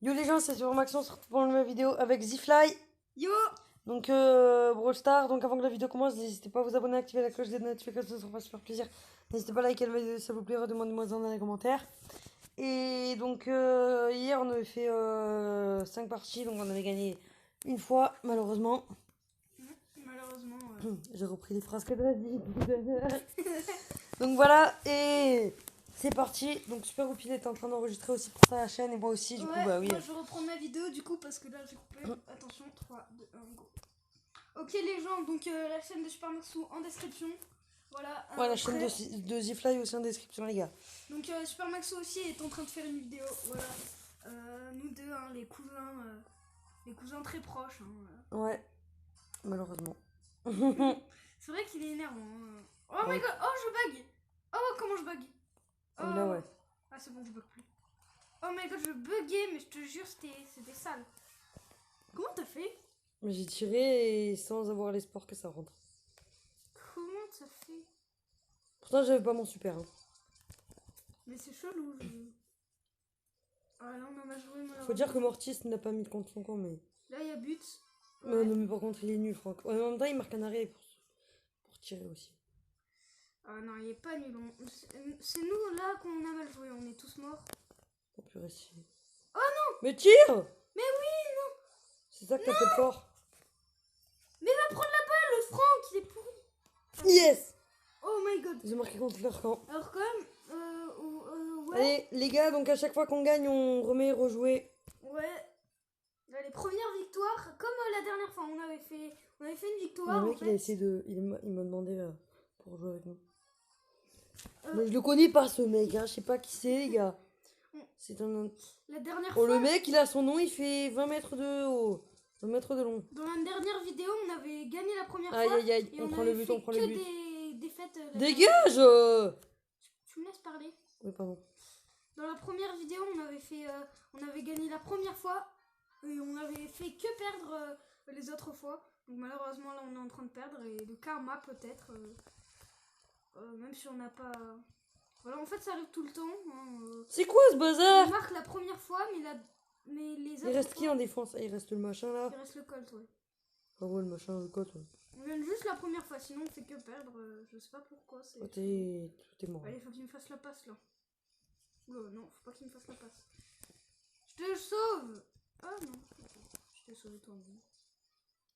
Yo les gens, c'est sur Maxon, on se retrouve pour une nouvelle vidéo avec Zfly. Yo! Donc Brawl Stars, donc avant que la vidéo commence, n'hésitez pas à vous abonner, à activer la cloche des notifications, ça va se faire plaisir. N'hésitez pas à liker la vidéo, ça vous plaira, demandez-moi dans les commentaires. Et donc hier on avait fait 5 parties, donc on avait gagné une fois, malheureusement. Malheureusement. J'ai repris les phrases que t'as dit. Donc voilà, et c'est parti. Donc Super Whoopie est en train d'enregistrer aussi pour sa chaîne et moi aussi, du coup bah oui. Moi je vais reprendre ma vidéo du coup parce que là j'ai coupé. Attention, 3, 2, 1, go. Ok les gens, donc la chaîne de Super Maxou en description. Voilà. Ouais, la chaîne de Zfly aussi en description, les gars. Donc Super Maxou aussi est en train de faire une vidéo. Voilà. Nous deux, hein, les cousins très proches. Hein. Ouais, malheureusement. C'est vrai qu'il est énervant. Hein. Oh my god, oh je bug. Oh comment je bug. Oh là ouais. Ah c'est bon, je bug plus. Oh my god, je buguais, mais je te jure, c'était sale. Comment t'as fait? Mais j'ai tiré et sans avoir l'espoir que ça rentre. Comment t'as fait? Pourtant, j'avais pas mon super. Hein. Mais c'est chelou. Ah là, on a mal joué, malheureusement. Faut dire que Mortis n'a pas mis de contre son camp, mais. Là, il y a but. Ouais. Non, mais par contre, il est nul, Franck. Ouais, en même temps, il marque un arrêt pour tirer aussi. Ah non, il est pas nul. C'est nous là qu'on a mal joué, on est tous morts. Oh purée, si. Oh non! Mais tire! Mais oui, non! C'est ça que t'as fait fort. Mais va prendre la balle, le Franck, il est pourri. Yes! Oh my god. Ils ont marqué contre leur camp. Alors quand même, ouais. Allez, les gars, donc à chaque fois qu'on gagne, on remet rejouer. Ouais. Là, les premières victoires, comme la dernière fois, on avait fait une victoire. Le mec, en fait. il a essayé de. Il m'a demandé pour jouer avec nous. Mais je le connais pas, ce mec, hein. Je sais pas qui c'est, les gars. C'est un. La dernière Oh, fois. le mec, il a son nom, il fait 20 mètres de haut. 20 mètres de long. Dans la dernière vidéo, on avait gagné la première Aïe fois. aïe aïe, Et on prend le but, on prend le but. Des défaites. Dégage Tu me laisses parler. Oui, pardon. Dans la première vidéo, on avait gagné la première fois. Et on avait fait que perdre les autres fois. Donc malheureusement, là, on est en train de perdre. Et le karma, peut-être. Même si on n'a pas... Voilà, en fait, ça arrive tout le temps. Hein, C'est quoi ce bazar? On marque la première fois, mais les autres Il reste fois, qui en défense? Il reste le machin là. il reste le Colt, ouais. Ah ouais, le machin, le cote. Ouais. On gagne juste la première fois, sinon on fait que perdre. Je sais pas pourquoi. Oh, t'es mort. Allez, faut qu'il me fasse la passe là. Oula, non, faut pas qu'il me fasse la passe. Je te sauve! Ah non, je t'ai sauvé toi-même.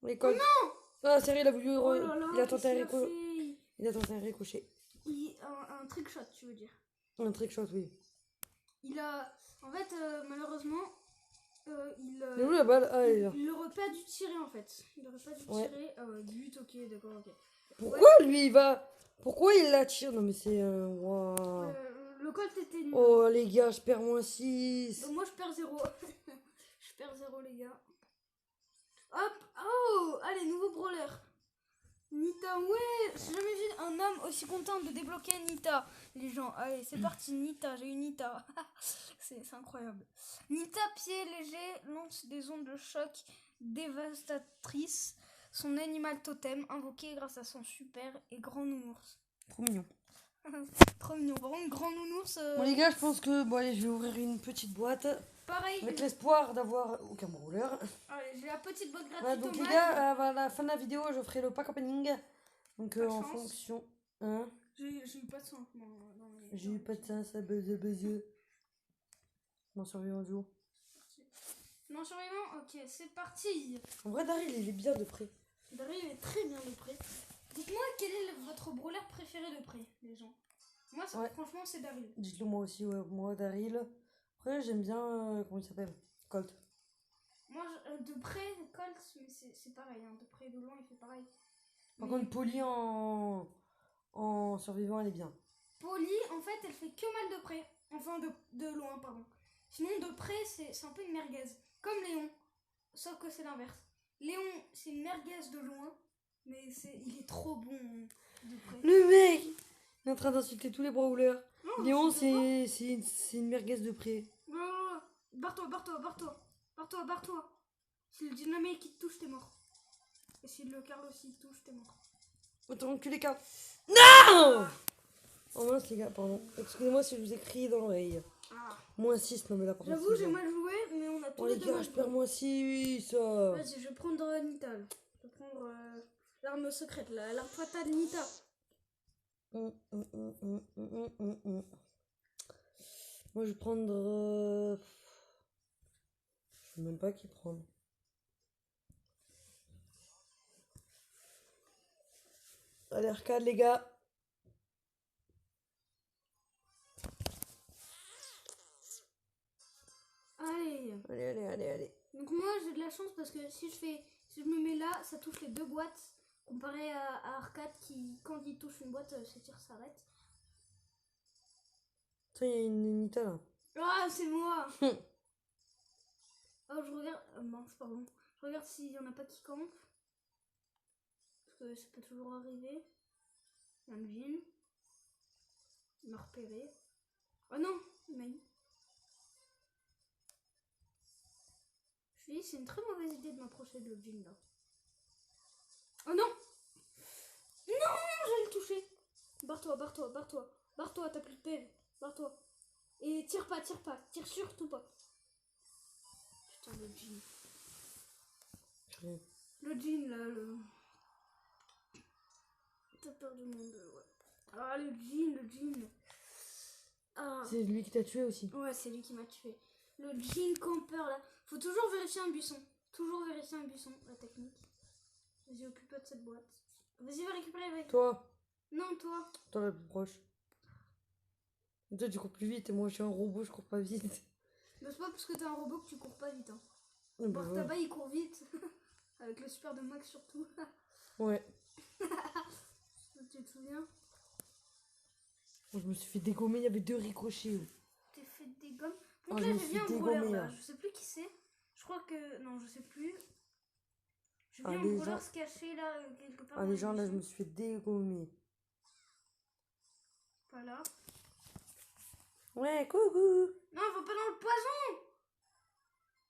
Les codes. Oh non! Ah, sérieux, il a voulu. Oh là là, il a tenté un qu'est-ce qu'il a ricochet. fait? Il a tenté un ricochet. Un trick shot, tu veux dire. Un trick shot, oui. Il a. En fait, malheureusement, Il est où la balle? Ah, elle est là. il aurait pas dû tirer en fait. Il aurait pas dû tirer. Ah ouais, but, ok, d'accord, ok. Pourquoi lui il va. Pourquoi il la tire? Non, mais c'est. Waouh. Le Colt était nul. Oh, les gars, je perds moins 6. Donc moi je perds 0. Je perds 0, les gars. Hop! Oh! Allez, nouveau brawler. Nita, ouais! J'ai jamais vu un homme aussi content de débloquer Nita. Les gens, allez, c'est parti, Nita, j'ai eu Nita. C'est incroyable. Nita, pied léger, lance des ondes de choc dévastatrices. Son animal totem, invoqué grâce à son super et grand nounours. Trop mignon. Trop mignon. Par contre, grand nounours. Bon, les gars, je pense que. Bon, allez, je vais ouvrir une petite boîte. Pareil. Avec l'espoir d'avoir aucun brawler. Allez, j'ai la petite boîte gratuite. Voilà, donc au les mag. gars, à la fin de la vidéo, je ferai le pack opening. Donc Pas de en chance. fonction. Hein, J'ai eu pas de sang. j'ai eu pas de ça, ça buzz. Mon survivant du haut. Non, survivant, ok, c'est parti. En vrai, Daryl, il est bien de près. Daryl est très bien de près. Dites-moi quel est votre brawler préféré de près, les gens. Moi, franchement, c'est Daryl. Dites-le moi aussi, ouais. Moi, Daryl. Après, j'aime bien. Comment il s'appelle? Colt. Moi, de près, Colt, mais c'est pareil. Hein. De près et de loin, il fait pareil. Par contre, Polly en survivant, elle est bien. Polly, en fait, elle fait que mal de près. Enfin, de loin, pardon. Sinon, de près, c'est un peu une merguez. Comme Léon. Sauf que c'est l'inverse. Léon, c'est une merguez de loin. Mais il est trop bon de près. Le mec, il est en train d'insulter tous les brawlers. Non, Léon, c'est une merguez de près. Barre-toi. Si le dynamique qui te touche, t'es mort. Et si le Carl aussi te touche, t'es mort. Autant que les cartes. Non! Oh mince les gars, pardon. Excusez-moi si je vous ai crié dans l'oreille. Ah. Moins 6, non mais là par contre. J'avoue, j'ai mal joué, mais on a tous Oh les les deux gars, mois. je perds moi 6. Vas-y, je vais prendre Nita. Là. Je vais prendre l'arme secrète, l'arme fatale Nita. Moi, je vais prendre. Je sais même pas qui prendre. Allez, arcade, les gars. Allez. Allez. Donc moi j'ai de la chance parce que si je me mets là, ça touche les deux boîtes. Comparé à Arcade qui, quand il touche une boîte, ses tirs s'arrêtent. Tiens, il y a une Nita là. Ah, c'est moi. Oh, je regarde. Mince, pardon. Je regarde s'il y en a pas qui campent. Parce que ça peut toujours arriver. Il y a un jean. Il m'a repéré. Oh non, il m'a eu. Je dis, c'est une très mauvaise idée de m'approcher de le jean là. Oh non! Non, j'allais le toucher. Barre-toi, t'as plus de PV. Barre-toi. Et tire pas. Tire surtout pas. Putain, le jean. Le jean là, le. T'as peur du monde, ouais. Ah, le jean. Ah. C'est lui qui t'a tué aussi. Ouais, c'est lui qui m'a tué. Le jean campeur là. Faut toujours vérifier un buisson. La technique. Vas-y, occupe-toi de cette boîte. Vas-y, va récupérer avec. Toi, Non, toi. toi la plus proche. Toi, tu cours plus vite et moi, je suis un robot, je cours pas vite. Mais c'est pas parce que t'es un robot que tu cours pas vite. Hein. Bah, Voir voilà. Tabac, il court vite. Avec le super de Max surtout. Ouais. Tu te souviens? Moi, je me suis fait dégommer, il y avait 2 ricochets. T'es fait des gommes. Ah, Donc je là, me j'ai suis vu un dégommée, brawler là. là. Je sais plus qui c'est. Je crois que. Non, je sais plus. J'ai Ah, vu un les brawler gens- se cacher là, quelque part. Ah, dans les le gens, là, je buisson. me suis fait dégommer. Pas là. Ouais, coucou. Non, va pas dans le poison!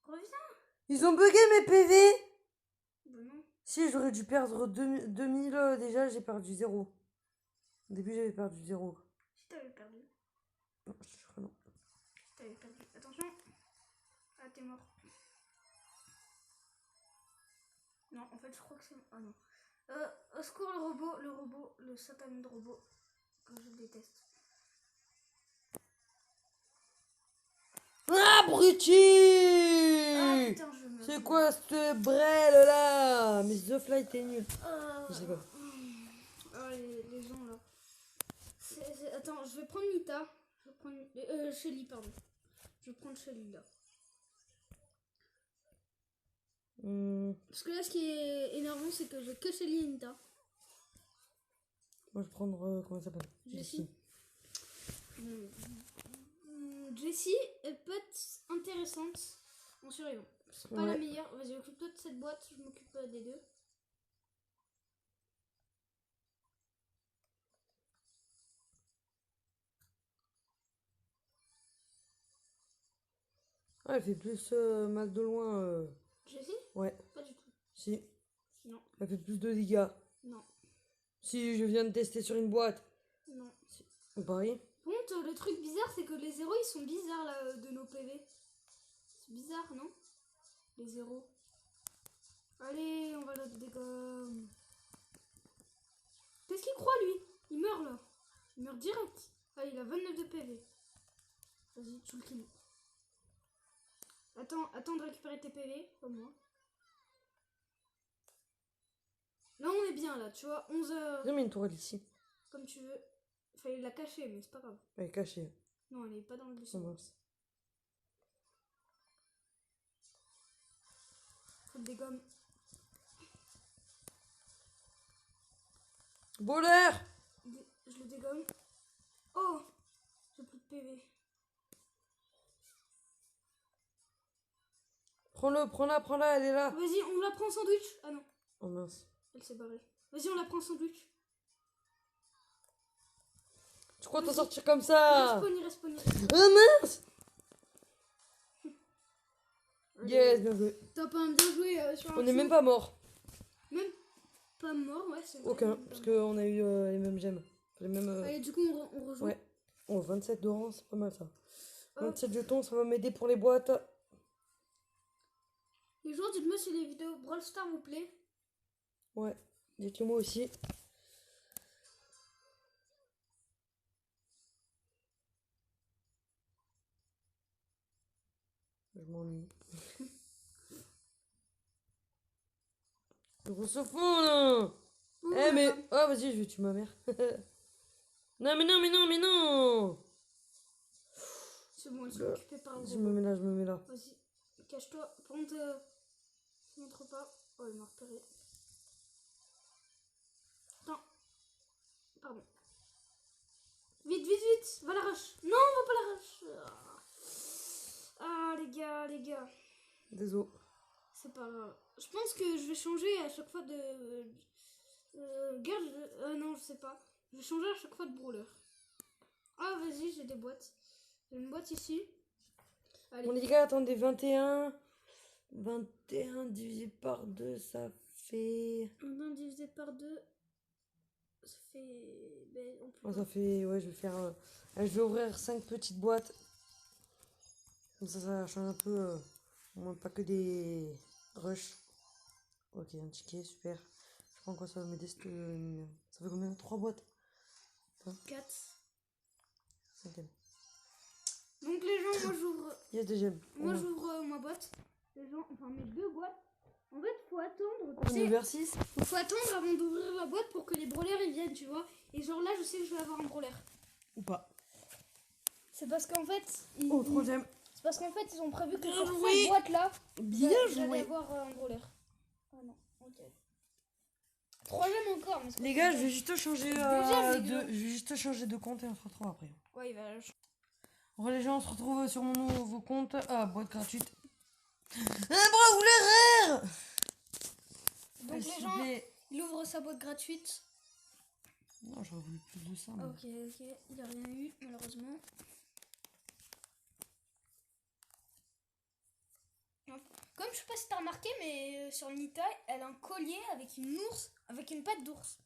Reviens! Ils ont bugué mes PV. Bah non. Si, j'aurais dû perdre 2000 déjà, j'ai perdu 0. Au début, j'avais perdu 0. Si t'avais perdu. Non, je suis sûr que non. Si t'avais perdu. Attention! Ah, t'es mort. Non, en fait, je crois que c'est. Ah non. Au secours, le satané de robot. Que je déteste. Ah, abruti! Ah putain, je meurs. C'est quoi cette brêle là? Mais The Flight est nul. Je sais pas. Ah, les gens là. Attends, je vais prendre Nita. Je vais prendre. Shelly, pardon. Je vais prendre Shelly là. Parce que là, ce qui est énervant, c'est que je veux que Shelly et Nita. Moi, je vais prendre. Comment ça s'appelle? Jessie. Jessie, elle peut être intéressante en survivant. C'est pas la meilleure. Vas-y, occupe-toi de cette boîte, je m'occupe des deux. Ah, elle fait plus mal de loin. Jessie? Ouais, Pas du tout. si. Non. Elle fait plus de dégâts. Non. Si, je viens de tester sur une boîte. Non. Si. Pareil. Par contre, le truc bizarre, c'est que les zéros, ils sont bizarres là de nos PV. C'est bizarre, non? Les zéros. Allez, on va le dégommer. Qu'est-ce qu'il croit, lui? Il meurt là. Il meurt direct. Ah, il a 29 de PV. Vas-y, tu le kills. Attends de récupérer tes PV, comme moi. Là, on est bien là, tu vois. 11 heures. J'ai mis une tourelle ici. Comme tu veux. Fallait la cacher, mais c'est pas grave. Elle est cachée. Non, elle est pas dans le buisson. Mince. Faut le dégommer. Bowler! Je le dégomme. Oh! J'ai plus de PV. Prends-la, elle est là. Vas-y, on la prend en sandwich. Ah non, Oh mince. elle s'est barrée. Vas-y, on la prend en sandwich. Tu crois t'en sortir comme ça? Il respawn. Oh mince! Yes, bien joué. T'as pas bien joué sur un On est même pas mort. Même pas mort, ouais, c'est vrai. Aucun, parce qu'on a eu les mêmes gemmes. Les mêmes. Allez, du coup, on rejoue. Ouais. Oh, 27 de rang, c'est pas mal ça. Hop. 27 jetons, ça va m'aider pour les boîtes. Les gens, dites-moi si les vidéos Brawl Stars vous plaît. Ouais, dites-le moi aussi. Je m'ennuie. On se fout là. Eh mais... Oh vas-y, je vais tuer ma mère. Non mais non mais non mais non. C'est bon, ils sont occupés par le Je me mets là, je me mets là. Vas-y, cache-toi. Par contre, ne montre pas. Oh, il m'a repéré. Attends. Pardon. Vite, vite, vite. Va la rush. Non, on va pas la rush. Ah, les gars. Désolé. C'est pas grave. Je pense que je vais changer à chaque fois de... non, je sais pas. Je vais changer à chaque fois de brawler. Ah, vas-y, j'ai des boîtes. J'ai une boîte ici. Allez. Bon les gars, attendez, 21 divisé par 2, ça fait... 21 divisé par 2, ça fait... Ben, on peut Oh, ça fait... Ouais, je vais faire... je vais ouvrir 5 petites boîtes. Comme ça change un peu. Au moins pas que des rushs. Ok, un ticket, super. Je prends quoi ça va m'aider cette... Ça fait combien? 3 boîtes? 4. 5e. Donc les gens, moi j'ouvre... Yes, deuxième. Moi j'ouvre ma boîte. Les gens, enfin mes 2 boîtes. En fait, faut attendre. Tu sais, Univers 6. faut attendre avant d'ouvrir la boîte pour que les brawlers ils viennent, tu vois. Et genre là, je sais que je vais avoir un brawler. Ou pas. C'est parce qu'en fait... Oh, 3e. C'est parce qu'en fait, ils ont prévu que Bien sur joué. cette boîte-là, Bien j'allais joué. avoir un brawler. Ah non, ok. 3e encore. Mais c'est Les pas gars, très je vais juste changer Deuxième, les gars. je vais juste changer de compte et on se retrouve après. bien. Ouais, il va... Bon les gens, on se retrouve sur mon nouveau compte. Ah, boîte gratuite. Un bras rare. Donc les gens, il ouvre sa boîte gratuite. Non, j'aurais voulu plus de ça. Mais... Ok, il a rien eu, malheureusement. Comme je sais pas si t'as remarqué, mais sur Nita, elle a un collier avec une ours, avec une patte d'ours.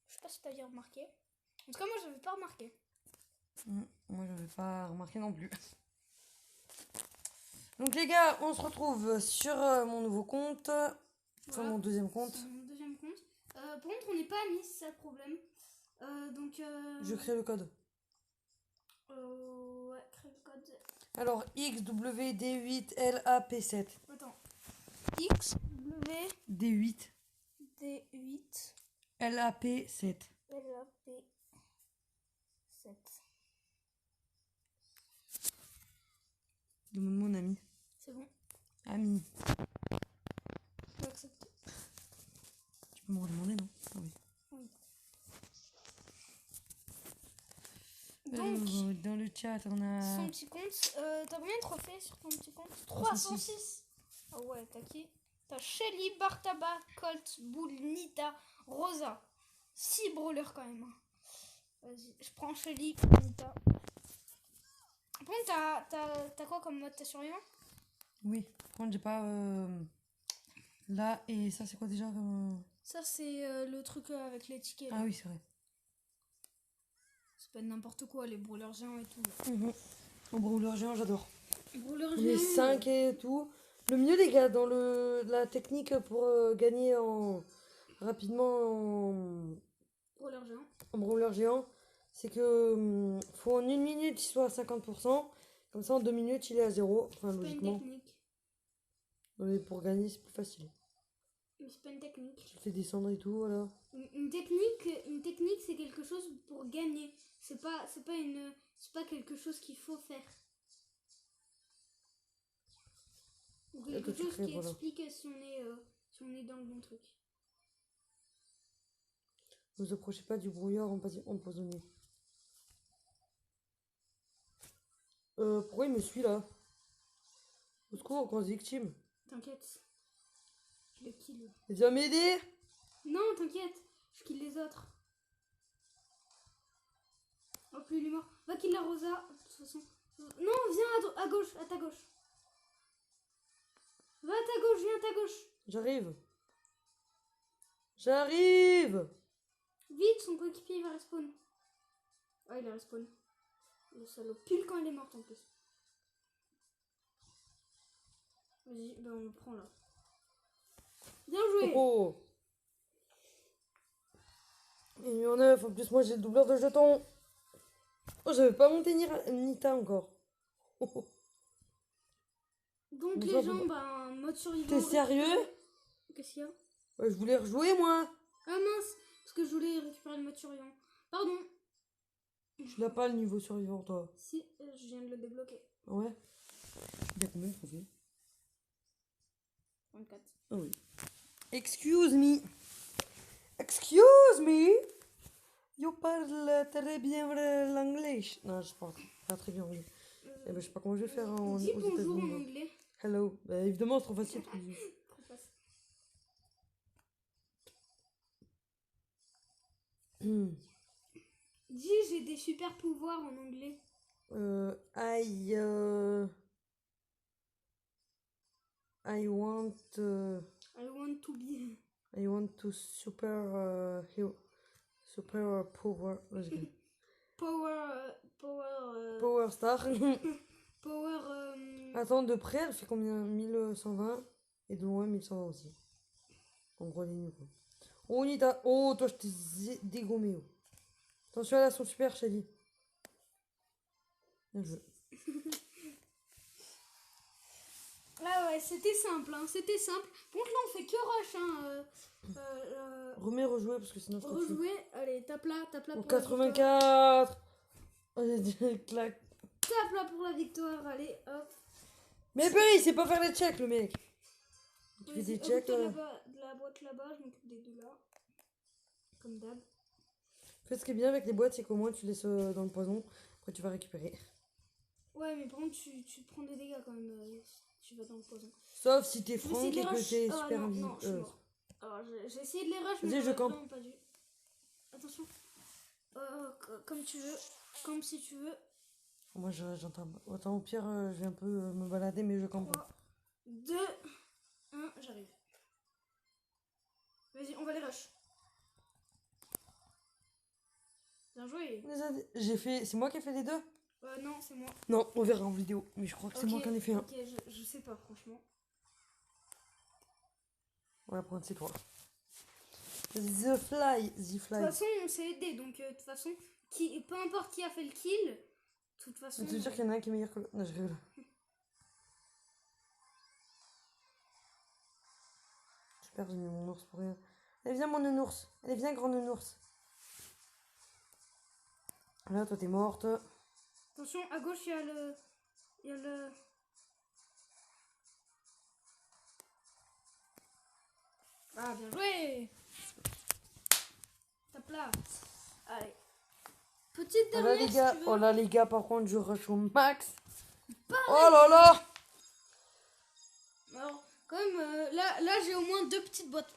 Je sais pas si t'as bien remarqué. En tout cas, moi, j'avais pas remarqué. Moi, j'avais pas remarqué non plus. Donc les gars, on se retrouve sur mon nouveau compte. Enfin, Voilà. mon deuxième compte. C'est mon deuxième compte. Par contre, on n'est pas amis, c'est ça le problème. Donc... Je crée le code. Ouais, crée le code. Alors, XWD8LAP7. Attends. X, W, D8 D8, LAP7. LAP, 7. Demande-moi un ami. C'est bon. Ami. Je vais accepter. Tu peux me redemander, non? Ah oui. Donc, dans le chat, on a... son petit compte, t'as combien de trophées sur ton petit compte? 306. Ah ouais, t'as qui? T'as Shelly, Bartaba, Colt, Bull, Nita, Rosa. 6 brawlers quand même. Vas-y, je prends Shelly, Nita. Bon, t'as quoi comme mode? T'as survivant? Oui, par contre, j'ai pas... Là, et ça, c'est quoi déjà comme... Ça, c'est le truc avec les tickets. Ah oui, c'est vrai. C'est pas n'importe quoi, les brawlers géants et tout. Au brawler géant, j'adore. Brawlers Les géants. 5 et tout. Le mieux, les gars, dans la technique pour gagner rapidement Brawlers géants. en brawler géant, c'est que faut en 1 minute il soit à 50%. Comme ça, en 2 minutes, il est à 0. Enfin, C'est pas une logiquement. technique. Mais pour gagner, c'est plus facile. Mais c'est pas une technique. Je le fais descendre et tout, voilà. Une technique, c'est quelque chose pour gagner. C'est pas quelque chose qu'il faut faire. Ou Et quelque que tu chose crées, qui voilà. explique si on est dans le bon truc. Ne vous approchez pas du brouillard empoisonné. Pourquoi il me suit là? Au secours, grosse victime. T'inquiète. Je le kill. Il vient m'aider? Non, t'inquiète. Je kill les autres. Oh, plus il est mort. Va kill la Rosa. De toute façon. Non, viens à gauche, à ta gauche. Va à ta gauche, viens à ta gauche. J'arrive. J'arrive. Vite, son coéquipier il va respawn. Ah, il a respawn. Le salaud. Pile quand il est mort en plus. Vas-y, ben on le prend là. Bien joué. Oh. Et numéro 9, en plus moi j'ai le doubleur de jetons. Oh, j'avais pas monté Nita encore. Oh. Donc Mais les ça, gens, faut mode survivant. T'es sérieux? Qu'est-ce qu'il y a? Ouais, je voulais rejouer moi. Ah mince, parce que je voulais récupérer le mode survivant. Pardon. Tu l'as pas le niveau survivant toi. Si, je viens de le débloquer. Ouais. Il y a combien de profils? 24. Ah oui. Excuse me. Excuse me. You parle très bien l'anglais. Non, je parle pas très bien anglais. Eh ben, je sais pas comment je vais faire aux Dis bonjour en États-Unis. anglais. Hello. Bah, évidemment, c'est trop facile. Trop dur. Trop facile. Dis j'ai des super pouvoirs en anglais. I want. I want to be. I want to super power. Ouais, j'ai gagné. Power star. Power. Attends, de près, elle fait combien? 1120. Et de loin, 1120 aussi. En gros, les nuls, quoi. Oh, Nita. Oh, toi, je t'ai dégommé. Oh. Attention à la son super, Shelly. Bien joué. Ah ouais, c'était simple, hein. C'était simple. Bon, là, on fait que rush, hein. Remets rejouer parce que sinon je continue. Rejouer. Allez, tape là Pour pour la victoire. 84. Oh, j'ai dit clac. Tape là pour la victoire. Allez, hop. Mais Perry, il sait pas faire les checks, le mec. Tu fais Vas-y, des checks. occupe-toi de la boîte là-bas, je m'occupe des deux là. Comme d'hab. En fait, ce qui est bien avec les boîtes, c'est qu'au moins tu laisses dans le poison. Après, tu vas récupérer. Ouais, mais par contre, tu prends des dégâts quand même. Si tu vas dans le poison. Sauf si t'es Je vais essayer Franck de les et que rush. t'es Ah super non, invisible. non, je suis mort. Alors, j'ai essayé de les rush, mais Vas-y, je j'aurais campe. vraiment pas dû. Attention. Comme tu veux. Comme si tu veux. Moi, j'entends. Attends, au pire, je vais un peu me balader, mais je campe. 3, 2, 1, j'arrive. Vas-y, on va les rush. Bien joué. J'ai fait. C'est moi qui ai fait les deux? Non, c'est moi. Non, on verra en vidéo. Mais je crois que c'est moi qui en ai fait un. Ok, je sais pas, franchement. On va prendre, c'est toi. The Fly. The De toute Fly. façon, on s'est aidé, donc de toute façon, peu importe qui a fait le kill, de toute façon. Tu veux dire qu'il y en a un qui est meilleur que l'autre? Non, je rigole. Super, j'ai mis mon ours pour rien. Allez, viens, mon nounours. Allez, viens, grand nounours. Là, toi, t'es morte. Attention, à gauche, il y a le. Il y a le. Ah, bien joué! Tape là. Allez. Petite Oh là, dernière, les si gars. tu veux. Oh là, les gars, par contre, je rush au max. Oh là là. Alors, quand même, là j'ai au moins 2 petites boîtes.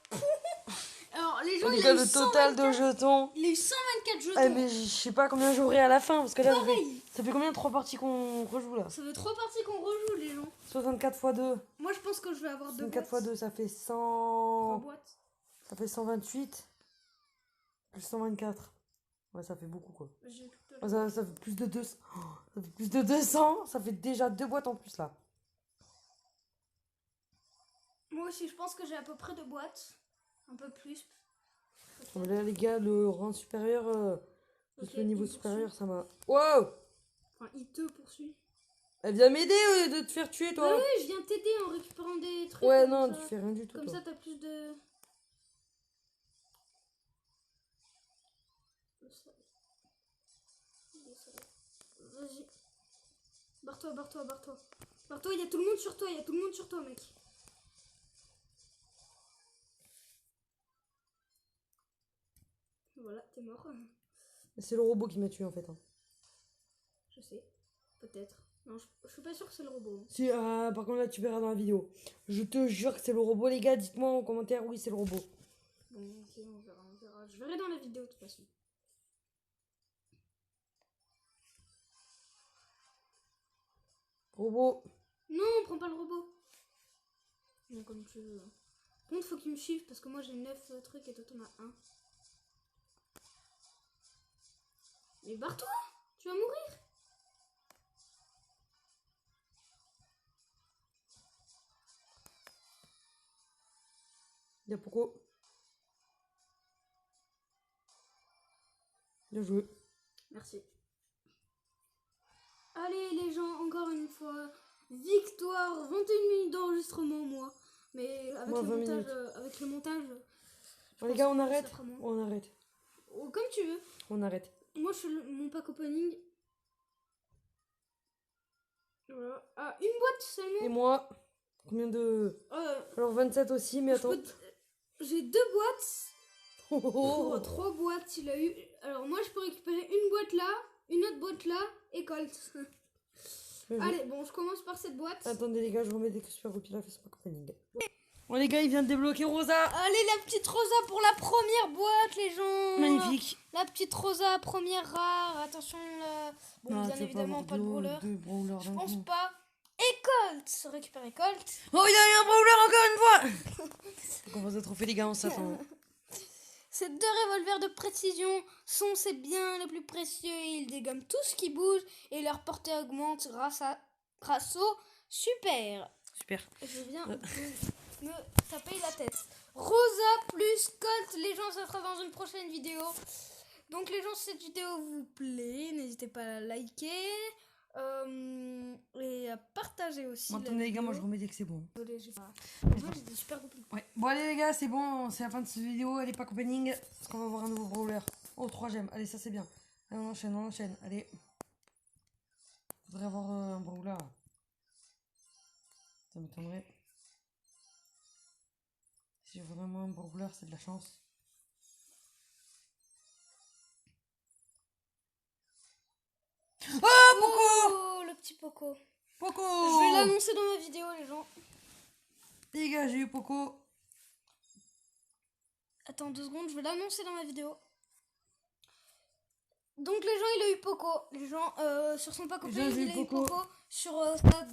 Alors, les gens, Oh, les il gars, a eu le total de jetons. Il a eu 124 jetons. Ah, mais je sais pas combien j'aurai à la fin. Parce que là, Pareil. ça fait combien de 3 parties qu'on rejoue là? Ça fait 3 parties qu'on rejoue, les gens. 64 x 2. Moi, je pense que je vais avoir 2 boîtes. 64 x 2, ça fait 3 100. boîtes. Ça fait 128. Plus 124. Ouais, ça fait beaucoup quoi. J'ai tout Oh, ça fait plus de 200. Oh, ça fait plus de 200. Ça fait déjà 2 boîtes en plus là. Moi aussi, je pense que j'ai à peu près 2 boîtes. Un peu plus. Oh, mais là, les gars, le rang supérieur, plus Ok, le niveau il supérieur, poursuit. ça m'a. Wow! Enfin, il te poursuit. Elle vient m'aider au lieu de te faire tuer, Bah toi! oui, je viens t'aider en récupérant des trucs. Ouais, comme non, ça. tu fais rien du tout, Comme toi. ça, t'as plus de. Vas-y. Barre-toi, barre-toi, barre-toi. Barre-toi, il y a tout le monde sur toi, il y a tout le monde sur toi, mec. Voilà, t'es mort. C'est le robot qui m'a tué en fait. Hein. Je sais. Peut-être. Non, je suis pas sûre que c'est le robot. Si, par contre, là, tu verras dans la vidéo. Je te jure que c'est le robot, les gars. Dites-moi en commentaire, oui, c'est le robot. Bon, ok, on verra, on verra. Je verrai dans la vidéo de toute façon. Robot. Non, prends pas le robot. Non, comme tu veux. Par contre, faut qu'il me suive parce que moi j'ai 9 trucs et toi t'en as un. Mais barre-toi! Tu vas mourir! Il y a Poco. Bien joué. Merci. Allez les gens, encore une fois, victoire, 21 minutes d'enregistrement moi. Mais avec, Moi, le 20 montage, minutes. avec le montage... Bon, les gars, on ça arrête. fera moins. On arrête. Oh, comme tu veux. On arrête. Moi je fais mon pack opening. Voilà. Ah, une boîte seulement. Et moi, combien de... Alors 27 aussi, mais attends. J'ai 2 boîtes. Oh, oh, oh. 3 boîtes il a eu. Alors moi je peux récupérer une boîte là, une autre boîte là et Colt. Allez, bon, je commence par cette boîte. Attendez les gars, je remets des super copies là, fais pas opening. Bon les gars, il vient de débloquer Rosa. Allez, la petite Rosa pour la première boîte, les gens. Magnifique. La petite Rosa, première rare. Attention, là. Bon, Non, bien évidemment, pas de brawler. Je pense pas. Et Colt. Récupérer Colt. Oh, il y a eu un brawler encore une fois. On va se trophée les gars, on s'attend. Ces 2 revolvers de précision sont ses biens les plus précieux. Ils dégomment tout ce qui bouge et leur portée augmente grâce au super. Super. Je viens de me taper la tête. Rosa plus Colt, les gens, ça sera dans une prochaine vidéo. Donc les gens, si cette vidéo vous plaît, n'hésitez pas à la liker et à partager aussi. Bon, attendez les gars, moi je remets dès que c'est bon. Désolée, j'ai pas... Moi, j'ai des super compliqués. Ouais. Bon allez les gars, c'est bon, c'est la fin de cette vidéo, elle est pas opening. Parce qu'on va voir un nouveau brawler. Oh 3 gemmes, allez ça c'est bien. Allez, on enchaîne, allez. Faudrait avoir un brawler. Ça m'étonnerait. Si j'ai vraiment un brawler, c'est de la chance. Oh Poco. Oh, le petit Poco. Poco. Je vais l'annoncer dans ma vidéo, les gens. Les gars, j'ai eu Poco. Attends 2 secondes, je vais l'annoncer dans ma vidéo. Donc les gens, il a eu Poco. Les gens, sur son pack opening, il a eu Poco. Sur sa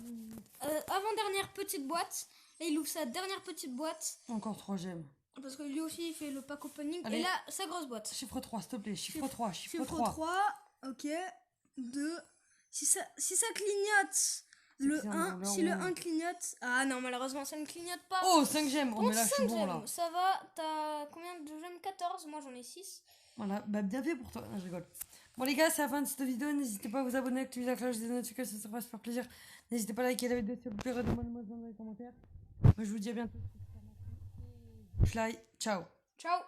avant-dernière petite boîte. Et il ouvre sa dernière petite boîte. Encore 3 gemmes. Parce que lui aussi, il fait le pack opening. Allez. Et là, sa grosse boîte. Chiffre 3, s'il te plaît. Chiffre 3. Chiffre 3. Ok. 2. Si ça clignote, le 1. Si le 1 clignote. Ah non, malheureusement, ça ne clignote pas. Oh, 5 gemmes. Oh, mais là, je suis 5 bon gemmes. là. Ça va, t'as combien de gemmes? 14. Moi, j'en ai 6. Voilà, bah bien fait pour toi. Non, je rigole. Bon les gars, c'est la fin de cette vidéo. N'hésitez pas à vous abonner, activer la cloche des notifications, ça va se faire plaisir. N'hésitez pas à liker la vidéo si vous plaît, redemandez-moi dans les commentaires. Moi je vous dis à bientôt. Fly, ciao. Ciao.